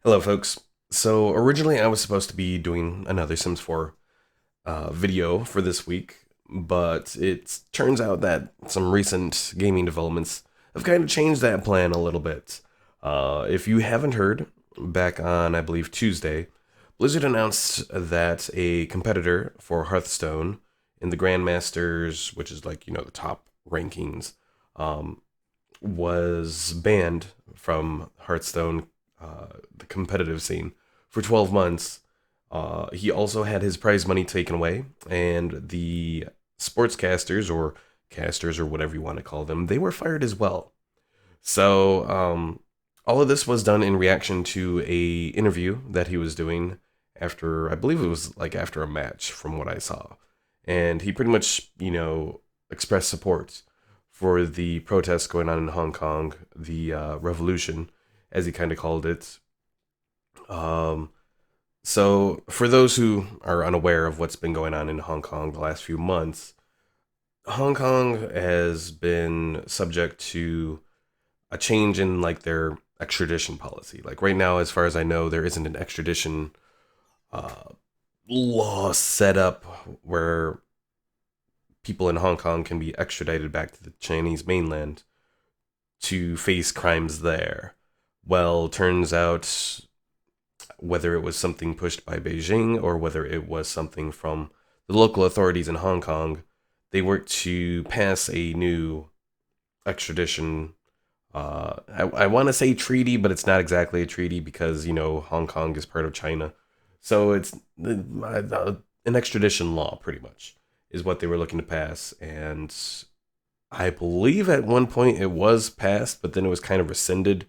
Hello, folks. So originally I was supposed to be doing another Sims 4 video for this week, but it turns out that some recent gaming developments have kind of changed that plan a little bit. If you haven't heard, back on, I believe, Tuesday, Blizzard announced that a competitor for Hearthstone in the Grandmasters, which is like, the top rankings, um, was banned from Hearthstone, the competitive scene, for 12 months. He also had his prize money taken away, and the sportscasters or casters or whatever you want to call them, they were fired as well. So all of this was done in reaction to a interview that he was doing after, I believe it was like after a match, from what I saw, and he pretty much expressed support for the protests going on in Hong Kong, the revolution, as he kind of called it. Um, so, for those who are unaware of what's been going on in Hong Kong the last few months, Hong Kong has been subject to a change in like their extradition policy. Like right now, as far as I know, there isn't an extradition uh, law set up where people in Hong Kong can be extradited back to the Chinese mainland to face crimes there. Well, turns out whether it was something pushed by Beijing or whether it was something from the local authorities in Hong Kong, they worked to pass a new extradition. I want to say treaty, but it's not exactly a treaty because Hong Kong is part of China, so it's an extradition law, pretty much, is what they were looking to pass. And I believe at one point it was passed, but then it was kind of rescinded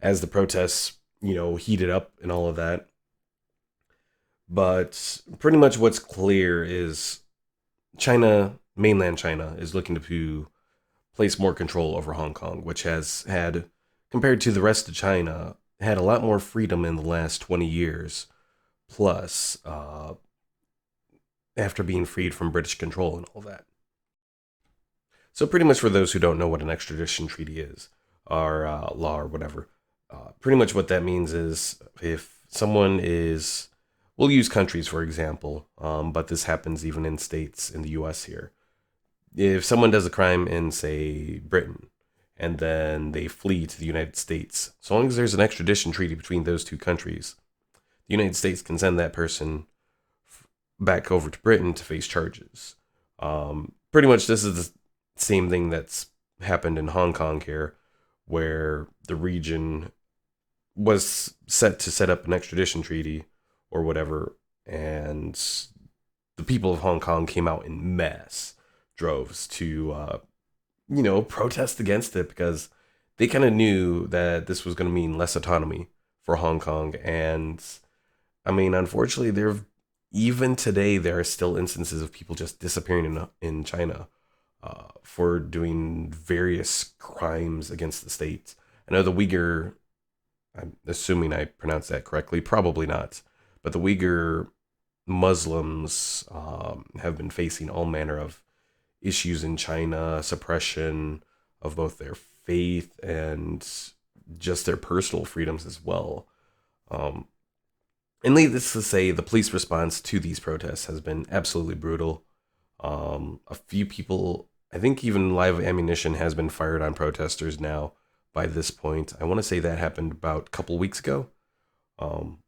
as the protests, heated up and all of that. But pretty much what's clear is China, mainland China, is looking to place more control over Hong Kong, which has had, compared to the rest of China, had a lot more freedom in the last 20 years. Plus, after being freed from British control and all that. So, pretty much for those who don't know what an extradition treaty is, or law or whatever, pretty much what that means is if someone is, we'll use countries for example, but this happens even in states in the US here. If someone does a crime in, say, Britain, and then they flee to the United States, so long as there's an extradition treaty between those two countries, the United States can send that person back over to Britain to face charges. Pretty much this is the same thing that's happened in Hong Kong here, where the region was set to set up an extradition treaty or whatever, and the people of Hong Kong came out in mass droves to, protest against it because they kind of knew that this was going to mean less autonomy for Hong Kong. And I mean, unfortunately, even today there are still instances of people just disappearing in China for doing various crimes against the state. I know the Uyghur, I'm assuming I pronounced that correctly, probably not, but the Uyghur Muslims have been facing all manner of issues in China, suppression of both their faith and just their personal freedoms as well. Um, and needless to say, the police response to these protests has been absolutely brutal. A few people, I think even live ammunition has been fired on protesters now by this point. I want to say that happened about a couple weeks ago. Um,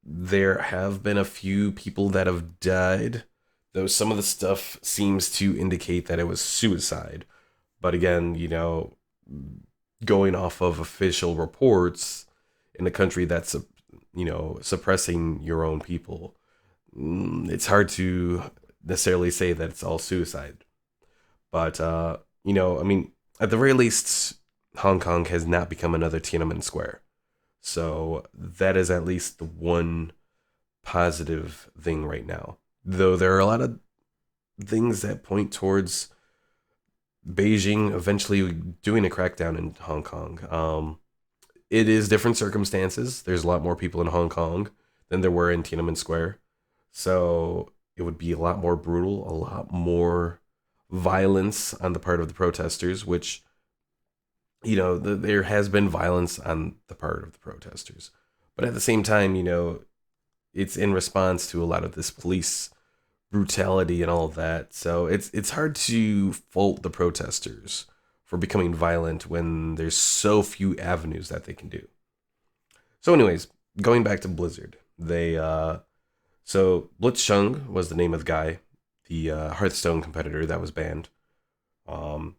there have been a few people that have died, though some of the stuff seems to indicate that it was suicide. But again, going off of official reports in a country that's, suppressing your own people, it's hard to necessarily say that it's all suicide. But, I mean, at the very least, Hong Kong has not become another Tiananmen Square. So that is at least the one positive thing right now. Though there are a lot of things that point towards Beijing eventually doing a crackdown in Hong Kong. It is different circumstances. There's a lot more people in Hong Kong than there were in Tiananmen Square. So it would be a lot more brutal, a lot more violence on the part of the protesters, which, there has been violence on the part of the protesters. But at the same time, it's in response to a lot of this police brutality and all of that. So it's hard to fault the protesters for becoming violent when there's so few avenues that they can do. So, anyways, going back to Blizzard, they so Blitzchung was the name of the guy, the Hearthstone competitor that was banned. Um,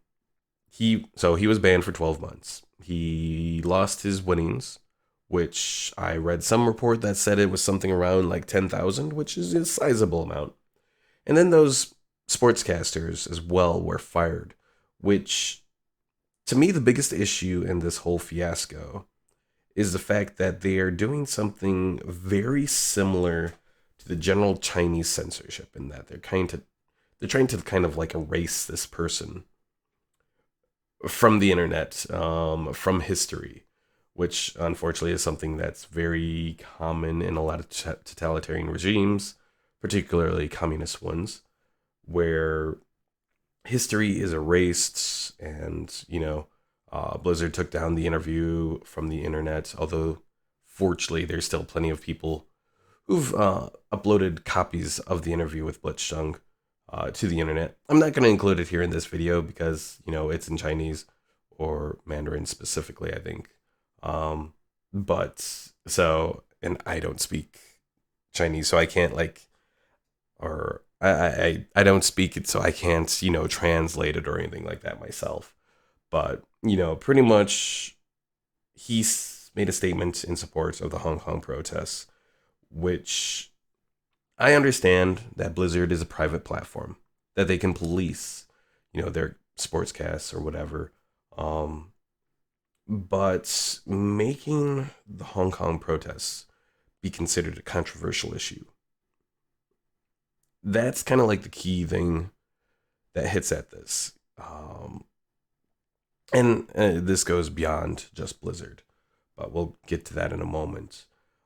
he was banned for 12 months. He lost his winnings, which I read some report that said it was something around like 10,000, which is a sizable amount. And then those sportscasters as well were fired, which to me the biggest issue in this whole fiasco is the fact that they are doing something very similar to the general Chinese censorship in that they're trying to kind of like erase this person from the internet, from history, which unfortunately is something that's very common in a lot of totalitarian regimes, particularly communist ones, where history is erased and, Blizzard took down the interview from the internet, although fortunately there's still plenty of people who've uploaded copies of the interview with Blitzchung to the internet. I'm not going to include it here in this video because, it's in Chinese or Mandarin specifically, I think. But so, and I don't speak Chinese, so I can't or I don't speak it, so I can't, translate it or anything like that myself. But, pretty much he's made a statement in support of the Hong Kong protests, which I understand that Blizzard is a private platform, that they can police, their sportscasts or whatever. But making the Hong Kong protests be considered a controversial issue, that's kind of like the key thing that hits at this. And this goes beyond just Blizzard, but we'll get to that in a moment.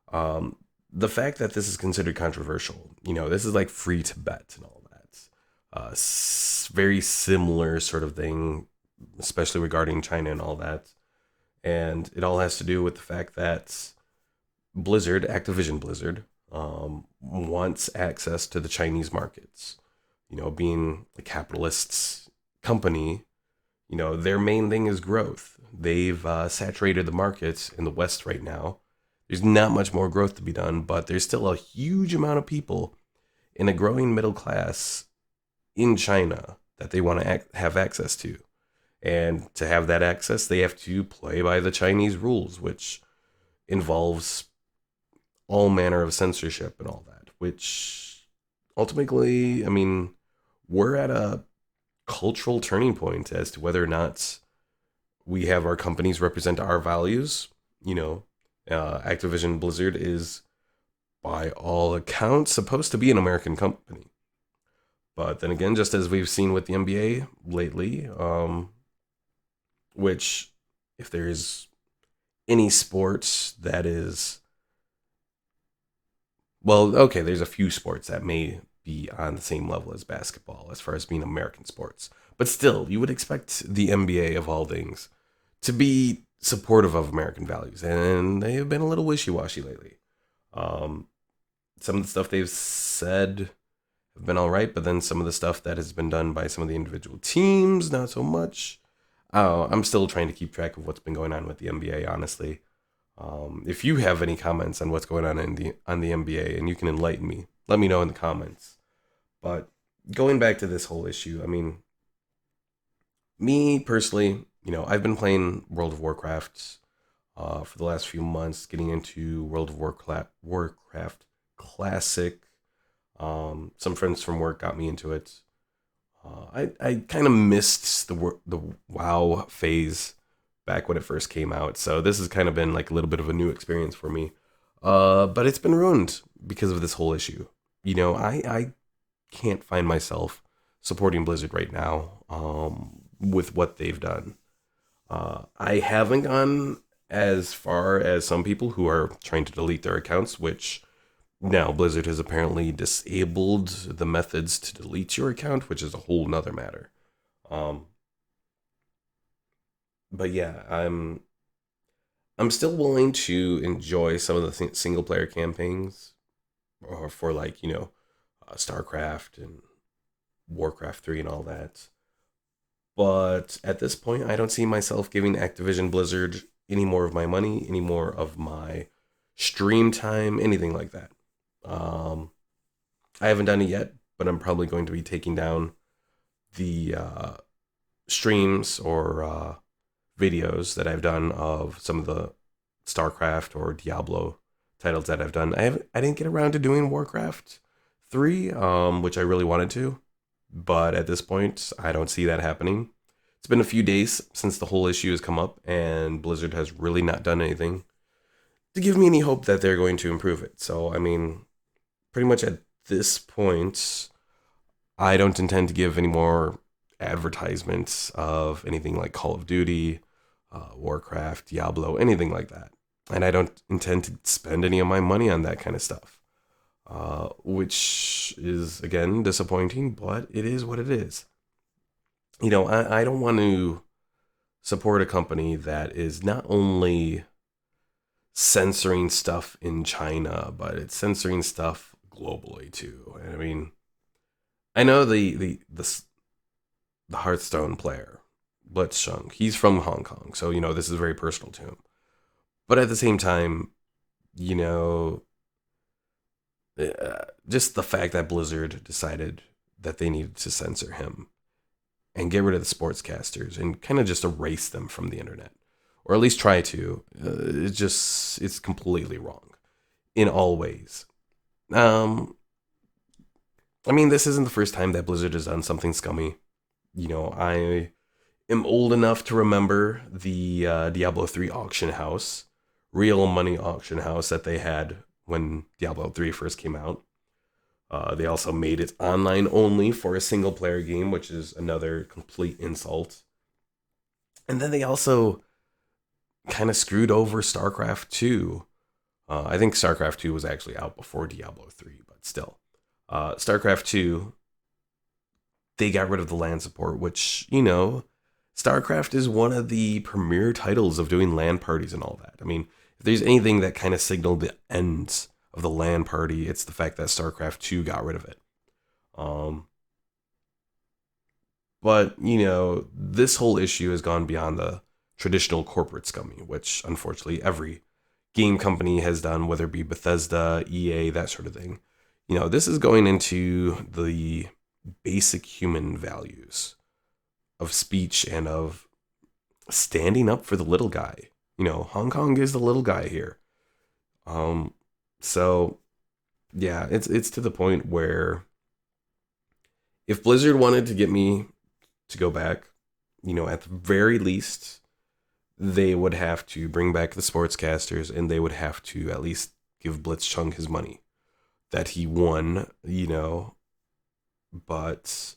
The fact that this is considered controversial, this is like free Tibet and all that. Very similar sort of thing, especially regarding China and all that. And it all has to do with the fact that Blizzard, Activision Blizzard, wants access to the Chinese markets. Being a capitalist company, their main thing is growth. They've saturated the markets in the West right now. There's not much more growth to be done, but there's still a huge amount of people in a growing middle class in China that they want to have access to. And to have that access, they have to play by the Chinese rules, which involves all manner of censorship and all that, which ultimately, I mean, we're at a cultural turning point as to whether or not we have our companies represent our values. Activision Blizzard is, by all accounts, supposed to be an American company. But then again, just as we've seen with the NBA lately, which, if there's any sports that is, well, okay, there's a few sports that may be on the same level as basketball as far as being American sports. But still, you would expect the NBA, of all things, to be supportive of American values. And they have been a little wishy-washy lately. Some of the stuff they've said have been all right, but then some of the stuff that has been done by some of the individual teams, not so much. I'm still trying to keep track of what's been going on with the NBA, honestly. If you have any comments on what's going on on the NBA, and you can enlighten me, let me know in the comments. But going back to this whole issue, I mean, me personally, I've been playing World of Warcraft for the last few months, getting into World of Warcraft Classic. Some friends from work got me into it. I kind of missed the WoW phase back when it first came out, so this has kind of been like a little bit of a new experience for me. But it's been ruined because of this whole issue. I can't find myself supporting Blizzard right now with what they've done. I haven't gone as far as some people who are trying to delete their accounts, which now Blizzard has apparently disabled the methods to delete your account, which is a whole nother matter. But yeah, I'm still willing to enjoy some of the single player campaigns, or for like StarCraft and Warcraft 3 and all that. But at this point, I don't see myself giving Activision Blizzard any more of my money, any more of my stream time, anything like that. Um, I haven't done it yet, but I'm probably going to be taking down the streams or videos that I've done of some of the StarCraft or Diablo titles that I've done. I didn't get around to doing Warcraft 3, which I really wanted to, but at this point, I don't see that happening. It's been a few days since the whole issue has come up, and Blizzard has really not done anything to give me any hope that they're going to improve it. So, I mean, pretty much at this point, I don't intend to give any more advertisements of anything like Call of Duty, Warcraft, Diablo, anything like that. And I don't intend to spend any of my money on that kind of stuff, which is, again, disappointing, but it is what it is. I don't want to support a company that is not only censoring stuff in China, but it's censoring stuff globally too. And I mean, I know the Hearthstone player, Blitzchung, he's from Hong Kong, so this is very personal to him. But at the same time, you know, just the fact that Blizzard decided that they needed to censor him and get rid of the sportscasters and kind of just erase them from the internet, or at least try to, it's completely wrong in all ways. Um, I mean, this isn't the first time that Blizzard has done something scummy. I am old enough to remember the Diablo 3 auction house, real money auction house that they had when Diablo 3 first came out. They also made it online only for a single player game, which is another complete insult. And then they also kind of screwed over StarCraft 2. I think StarCraft 2 was actually out before Diablo 3, but still. StarCraft 2, they got rid of the LAN support, which, StarCraft is one of the premier titles of doing LAN parties and all that. I mean, if there's anything that kind of signaled the end of the LAN party, it's the fact that StarCraft 2 got rid of it. But, this whole issue has gone beyond the traditional corporate scummy, which unfortunately every game company has done, whether it be Bethesda, EA, that sort of thing. This is going into the basic human values of speech and of standing up for the little guy. Hong Kong is the little guy here. So yeah, it's to the point where if Blizzard wanted to get me to go back, at the very least, they would have to bring back the sportscasters, and they would have to at least give Blitzchung his money that he won, but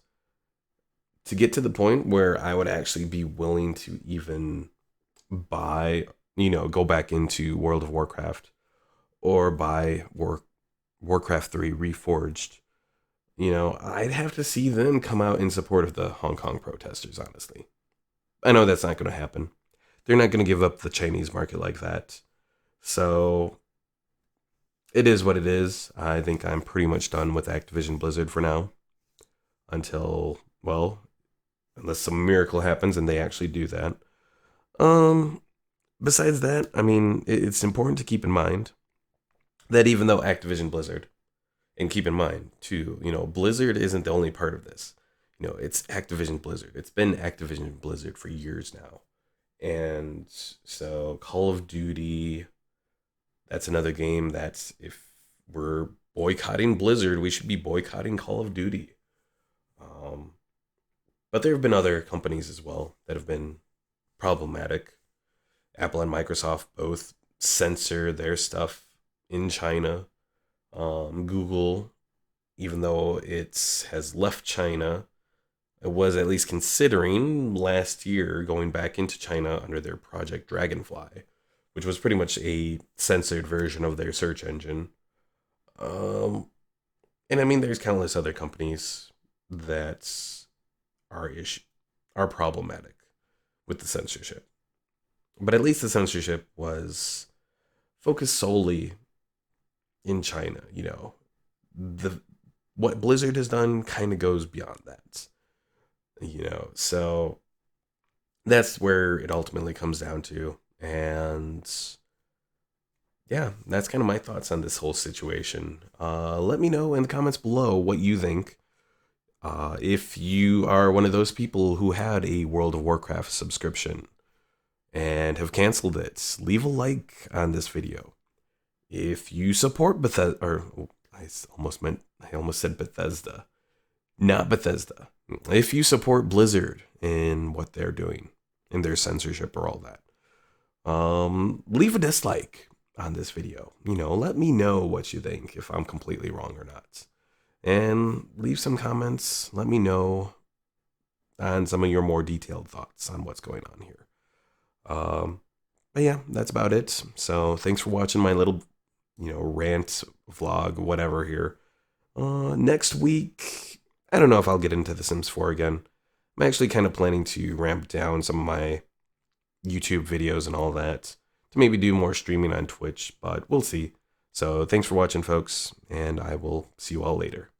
to get to the point where I would actually be willing to even buy, go back into World of Warcraft or buy Warcraft 3 Reforged, I'd have to see them come out in support of the Hong Kong protesters, honestly. I know that's not going to happen. They're not going to give up the Chinese market like that. So it is what it is. I think I'm pretty much done with Activision Blizzard for now. Until, well, unless some miracle happens and they actually do that. Besides that, I mean, it's important to keep in mind that even though Activision Blizzard, and keep in mind too, Blizzard isn't the only part of this. It's Activision Blizzard. It's been Activision Blizzard for years now. And so Call of Duty, that's another game that if we're boycotting Blizzard, we should be boycotting Call of Duty. But there have been other companies as well that have been problematic. Apple and Microsoft both censor their stuff in China. Google, even though it has left China, it was at least considering last year going back into China under their Project Dragonfly, which was pretty much a censored version of their search engine. And I mean, there's countless other companies that are problematic with the censorship. But at least the censorship was focused solely in China. The what Blizzard has done kind of goes beyond that. So that's where it ultimately comes down to. And yeah, that's kind of my thoughts on this whole situation. Let me know in the comments below what you think. If you are one of those people who had a World of Warcraft subscription and have canceled it, leave a like on this video. If you support Bethesda, or I almost said Bethesda, not Bethesda. If you support Blizzard in what they're doing, in their censorship or all that, leave a dislike on this video. Let me know what you think, if I'm completely wrong or not. And leave some comments. Let me know on some of your more detailed thoughts on what's going on here. But yeah, that's about it. So thanks for watching my little, rant, vlog, whatever here. Next week, I don't know if I'll get into The Sims 4 again. I'm actually kind of planning to ramp down some of my YouTube videos and all that to maybe do more streaming on Twitch, but we'll see. So thanks for watching, folks, and I will see you all later.